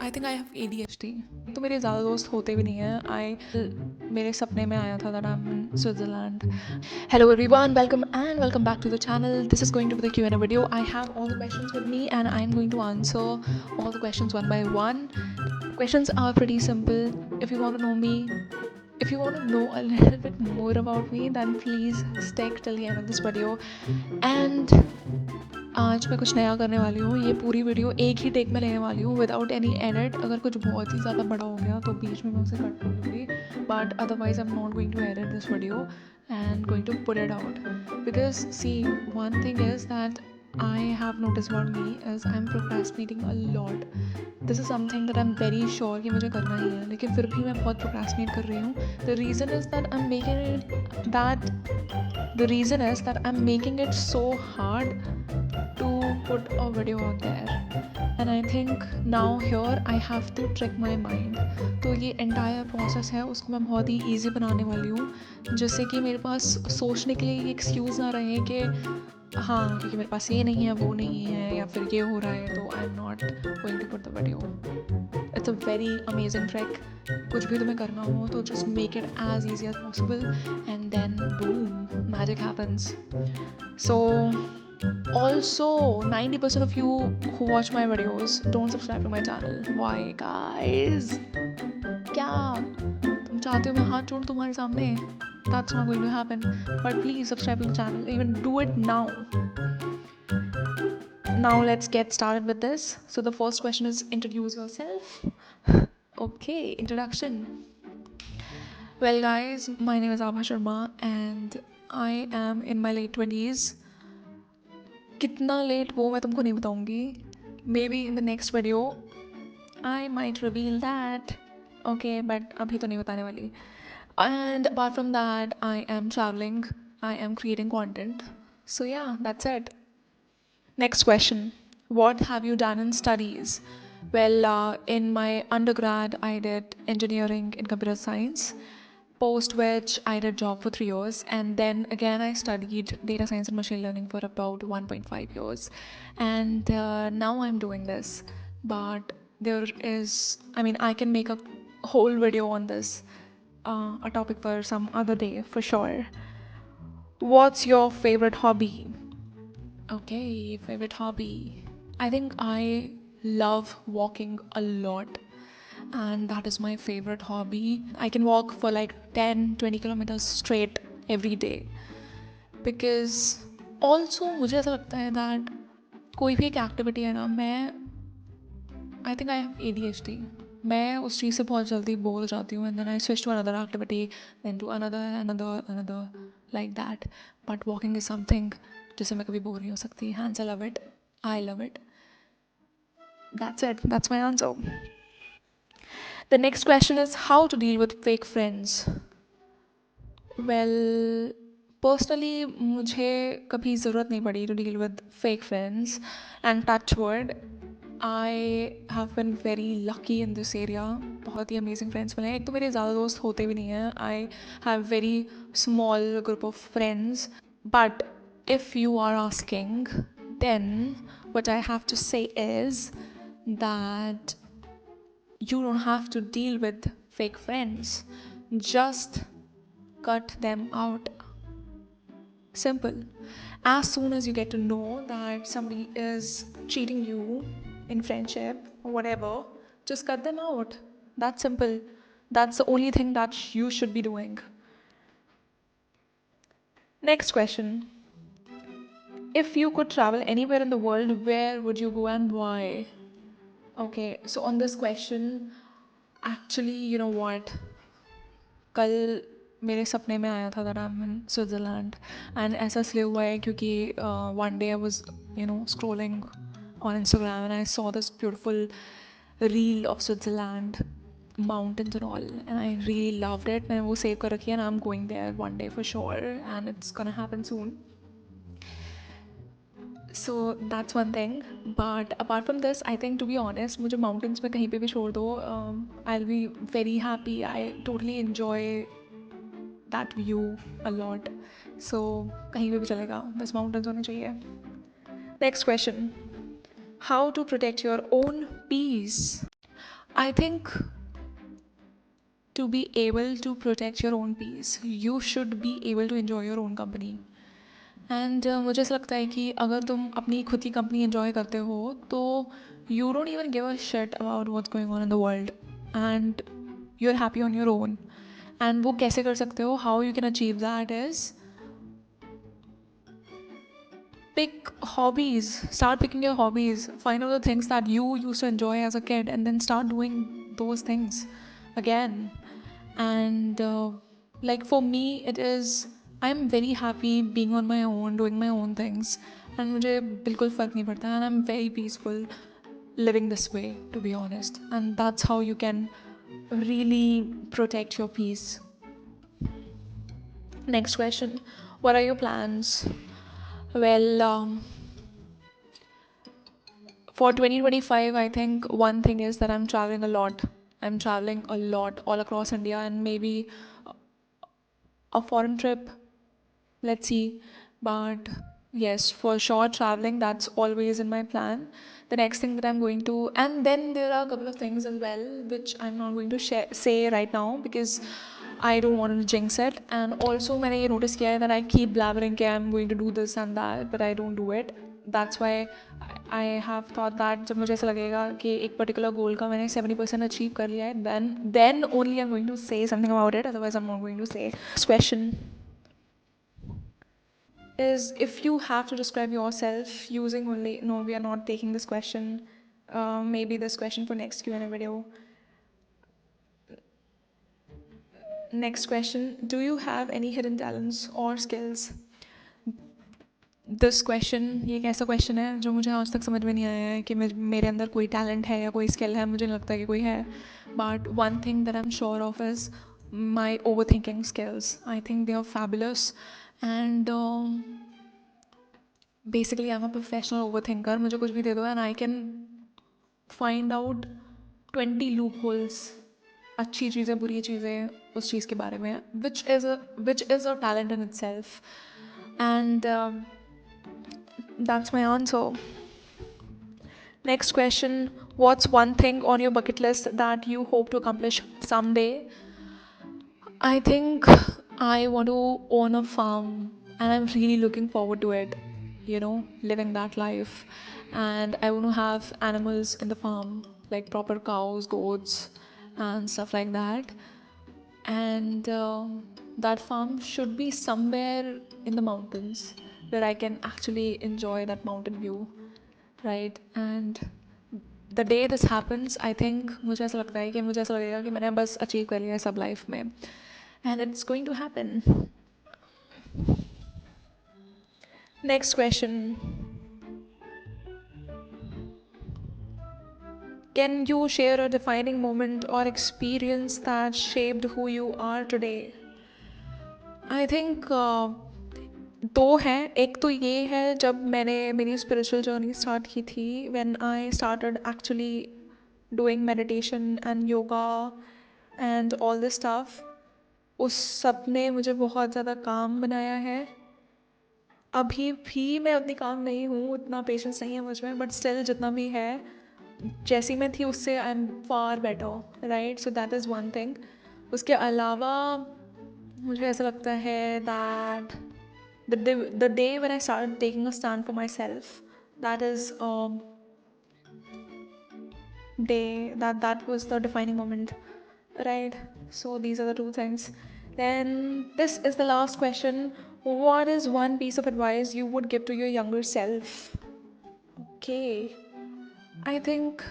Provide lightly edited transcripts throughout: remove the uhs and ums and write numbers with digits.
I think I have ADHD। तो मेरे ज़्यादा दोस्त होते भी नहीं हैं। मेरे सपने में आया था that I M in Switzerland. Hello everyone, welcome back to the channel. This is going to be the Q&A video. I have all the questions with me and I'm going to answer all the questions one by one. Questions are pretty simple. If you want to know me, if you want to know a little bit more about me, then please stick till the end of this video. And आज मैं कुछ नया करने वाली हूँ. ये पूरी video एक ही टेक में लेने वाली हूँ विदाउट एनी एडिट. अगर कुछ बहुत ही ज़्यादा बड़ा हो गया तो बीच में मैं उसे कट कर दूँगी, but otherwise I am not going to edit this video and going to put it out, because see, one thing is that I have noticed about me is I'm procrastinating a lot. This is something that I'm very sure कि मुझे करना ही है, लेकिन फिर भी मैं बहुत procrastinate कर रही हूँ. The reason is that I'm making it so hard to put a video out there, and I think now here I have to trick my mind. तो ये entire process है उसको मैं बहुत ही easy बनाने वाली हूँ, जिससे कि मेरे पास सोचने के लिए ये excuse ना रहे कि हाँ क्योंकि मेरे पास ये नहीं है, वो नहीं है, या फिर ये हो रहा है तो I'm not going to put the video. It's a very amazing trick. कुछ भी तुम्हें करना हो तो just make it as easy as possible and then boom, magic happens. So also 90% of you who watch my videos don't subscribe to my channel. Why guys? क्या तुम चाहते हो मैं हाथ जोड़ूं तुम्हारे सामने? That's not going to happen. But please subscribe to the channel. Even do it now. Now let's get started with this. So the first question is introduce yourself. Okay, introduction. Well guys, my name is Abha Sharma and I am in my late 20s. कितना late वो मैं तुमको नहीं बताऊंगी. Maybe in the next video I might reveal that. Okay, but अभी तो नहीं बताने वाली. And apart from that, I am traveling, I am creating content. So yeah, that's it. Next question. What have you done in studies? Well, in my undergrad, I did engineering in computer science, post which I did job for 3 years, and then again I studied data science and machine learning for about 1.5 years, and now I'm doing this. But I can make a whole video on this, a topic for some other day for sure. What's your favorite hobby? Okay, favorite hobby. I think I love walking a lot, and that is my favorite hobby. I can walk for like 10-20 kilometers straight every day, because also मुझे ऐसा लगता है that कोई भी एक activity है ना, I think I have ADHD. मैं उस चीज़ से बहुत जल्दी बोर हो जाती हूँ, and then I switch to another activity, then to another like that. But walking is something जिससे मैं कभी बोर नहीं हो सकती. Hence I love it. I love it. That's it. That's my answer. The next question is how to deal with fake friends. Well, personally मुझे कभी ज़रूरत नहीं पड़ी to deal with fake friends, and touch wood, I have been very lucky in this area. बहुत ही amazing friends मिले हैं. एक तो मेरे ज़्यादा दोस्त होते भी नहीं हैं. I have very small group of friends. But if you are asking, then what I have to say is that you don't have to deal with fake friends. Just cut them out. Simple. As soon as you get to know that somebody is cheating you in friendship or whatever, just cut them out. That's simple. That's the only thing that you should be doing. Next question. If you could travel anywhere in the world, where would you go and why? Okay, so on this question, actually, you know what? कल मेरे सपने में आया था that I'm in Switzerland, and ऐसा इसलिए हुआ है क्योंकि one day I was scrolling on Instagram and I saw this beautiful reel of Switzerland, mountains and all, and I really loved it. मैंने वो save कर रखी है and I'm going there one day for sure, and it's gonna happen soon. So that's one thing. But apart from this, I think, to be honest, मुझे mountains में कहीं पे भी छोड़ दो, I'll be very happy. I totally enjoy that view a lot. So कहीं पे भी चलेगा, बस mountains होने चाहिए. Next question. How to protect your own peace? I think to be able to protect your own peace, you should be able to enjoy your own company. And मुझे ऐसा लगता है कि अगर तुम अपनी खुद की कंपनी एंजॉय करते हो तो you don't even give a shit about what's going on in the world and you are happy on your own. And वो कैसे कर सकते हो, how you can achieve that is pick hobbies, start picking your hobbies, find out the things that you used to enjoy as a kid and then start doing those things again. And like for me it is, I'm very happy being on my own, doing my own things, and मुझे बिल्कुल फ़र्क नहीं पड़ता, and I'm very peaceful living this way, to be honest. And that's how you can really protect your peace. Next question, what are your plans? Well, for 2025, I think one thing is that I'm traveling a lot. I'm traveling a lot all across India, and maybe a foreign trip. Let's see. But yes, for sure, traveling, that's always in my plan. The next thing that I'm going to, and then there are a couple of things as well, which I'm not going to say right now because I don't want to jinx it. And also, मैंने ये notice किया है that I keep blabbering कि I'm going to do this and that, but I don't do it. That's why I have thought that जब मुझे ऐसा लगेगा कि एक particular goal का मैंने 70% achieve कर लिया है, then only I'm going to say something about it. Otherwise, I'm not going to say. Next question is, if you have to describe yourself using only, no, we are not taking this question. Maybe this question for next Q&A video. Next question, do you have any hidden talents or skills? This question, ये एक ऐसा question है जो मुझे आज तक समझ में नहीं आया है कि मेरे अंदर कोई टैलेंट है या कोई स्किल है. मुझे नहीं लगता कि कोई है. But one thing that I am sure of is my overthinking skills. I think they are fabulous. And basically I am a professional overthinker. मुझे कुछ भी दे दो and I can find out 20 loopholes, अच्छी चीज़ें बुरी चीज़ें उस चीज़ के बारे में, which is a talent in itself. And that's my answer. Next question, what's one thing on your bucket list that you hope to accomplish someday? I think I want to own a farm, and I'm really looking forward to it, living that life. And I want to have animals in the farm, like proper cows, goats, and stuff like that. And that farm should be somewhere in the mountains where I can actually enjoy that mountain view, right? And the day this happens, I think मुझे ऐसा लगता है कि मुझे ऐसा लगेगा कि मैंने बस अचीव कर लिया है सब लाइफ में, and it's going to happen. Next question, can you share a defining moment or experience that shaped who you are today? I think दो हैं. एक तो ये है जब मैंने मेरी स्पिरिचुअल जर्नी स्टार्ट की थी, when I started actually doing meditation and yoga and all this stuff. उस सब ने मुझे बहुत ज़्यादा काम बनाया है. अभी भी मैं उतनी काम नहीं हूँ, उतना पेशेंस नहीं है मुझ में, बट स्टिल जितना भी है, जैसी मैं थी उससे I am far better, right? So that is one thing. उसके अलावा मुझे ऐसा लगता है that the day when I started taking a stand for myself, that is day that was the defining moment, right? So these are the two things. Then this is the last question, what is one piece of advice you would give to your younger self? Okay, I think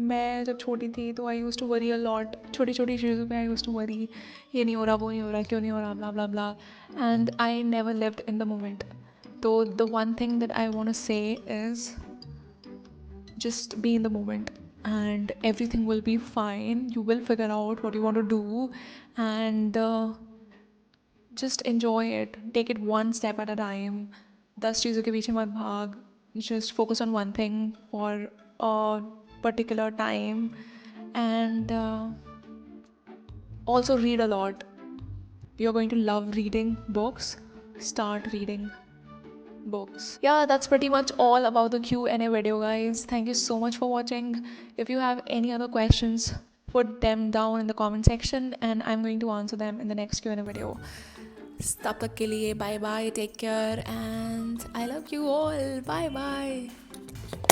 मैं जब छोटी थी तो I use to worry a lot. छोटी छोटी चीज़ों पे आई use to worry, ये नहीं हो रहा, वो नहीं हो रहा, क्यों नहीं हो रहा, blah blah blah. And I never lived in the moment. तो the one thing that I want to say is just be in the moment and everything will be fine. You will figure out what you want to do, and just enjoy it. Take it one step at a time. 10 चीज़ों के पीछे मत भाग. Just focus on one thing for a particular time, and also read a lot. You're going to love reading books. Start reading. books. Yeah, that's pretty much all about the Q&A video, guys. Thank you so much for watching. If you have any other questions, put them down in the comment section and I'm going to answer them in the next Q&A video. तब तक के लिए bye bye, take care and I love you all. Bye bye.